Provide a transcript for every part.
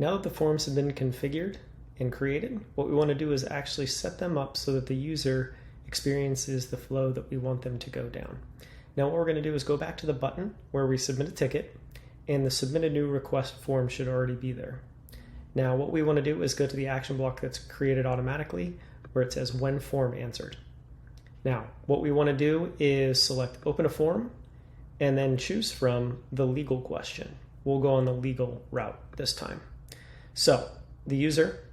Now that the forms have been configured and created, what we want to do is actually set them up so that the user experiences the flow that we want them to go down. Now what we're going to do is go back to the button where we submit a ticket, and the submit a new request form should already be there. Now what we want to do is go to the action block that's created automatically where it says when form answered. Now what we want to do is select open a form and then choose from the legal question. We'll go on the legal route this time. So the user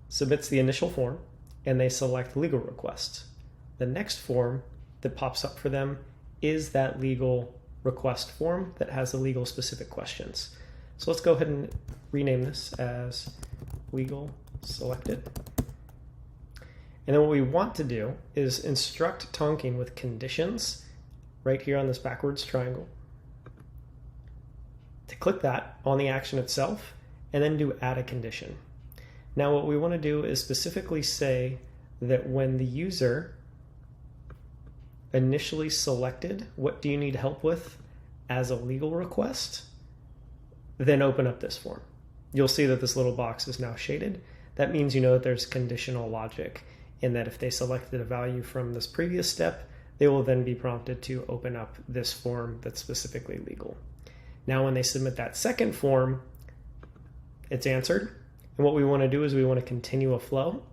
submits the initial form and they select legal request. The next form that pops up for them is that legal request form that has the legal specific questions. So let's go ahead and rename this as legal selected. And then what we want to do is instruct Tonkean with conditions right here on this backwards triangle. To click that on the action itself and then do add a condition. Now what we want to do is specifically say that when the user initially selected what do you need help with as a legal request, then open up this form. You'll see that this little box is now shaded. That means you know that there's conditional logic in that if they selected a value from this previous step, they will then be prompted to open up this form that's specifically legal. Now when they submit that second form, it's answered. And what we want to do is we want to continue a flow.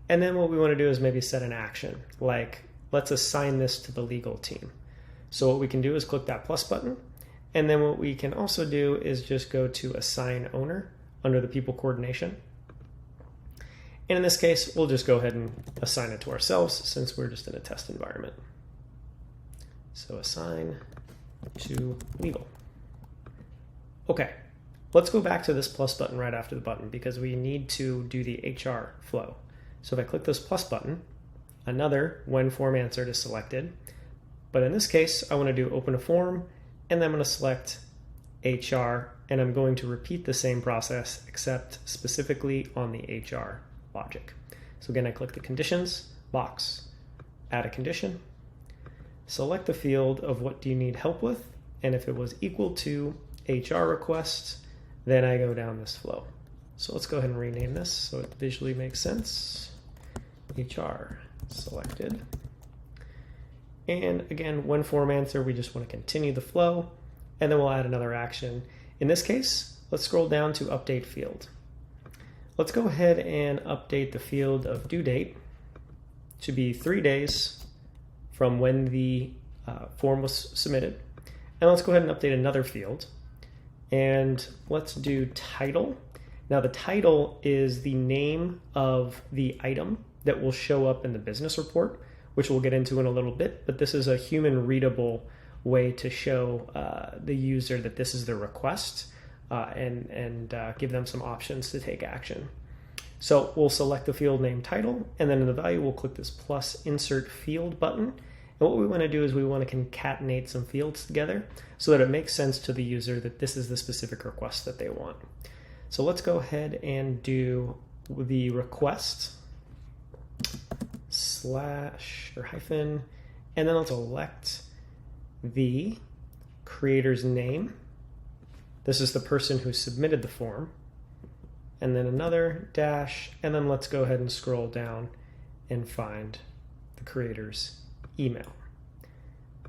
And then what we want to do is maybe set an action, like let's assign this to the legal team. So what we can do is click that plus button. And then what we can also do is just go to assign owner under the people coordination. And in this case, we'll just go ahead and assign it to ourselves since we're just in a test environment. So assign to legal. Okay, let's go back to this plus button right after the button because we need to do the HR flow. So if I click this plus button, another when form answered is selected. But in this case, I want to do open a form, and then I'm going to select HR, and I'm going to repeat the same process except specifically on the HR logic. So again, I click the conditions box, add a condition, select the field of what do you need help with, and if it was equal to HR request, then I go down this flow. So let's go ahead and rename this so it visually makes sense. HR selected. And again, when form answer, we just want to continue the flow, and then we'll add another action. In this case, let's scroll down to update field. Let's go ahead and update the field of due date to be 3 days from when the form was submitted. And let's go ahead and update another field. And let's do title. Now the title is the name of the item that will show up in the business report, which we'll get into in a little bit, but this is a human readable way to show the user that this is their request and give them some options to take action. So we'll select the field name title, and then in the value we'll click this plus insert field button. And what we want to do is we want to concatenate some fields together so that it makes sense to the user that this is the specific request that they want. So let's go ahead and do the request slash or hyphen, and then let's select the creator's name. This is the person who submitted the form, and then another dash, and then let's go ahead and scroll down and find the creator's email.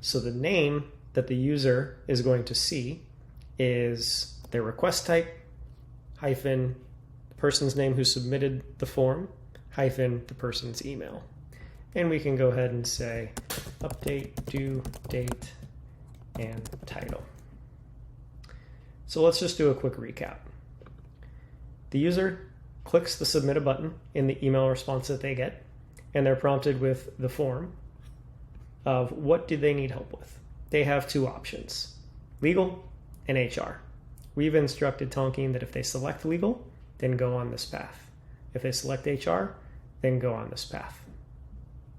So the name that the user is going to see is their request type hyphen the person's name who submitted the form hyphen the person's email. And we can go ahead and say update due date and title. So let's just do a quick recap. The user clicks the submit a button in the email response that they get, and they're prompted with the form of what do they need help with. They have two options, legal and HR. We've instructed Tonkean that if they select legal, then go on this path. If they select HR, then go on this path.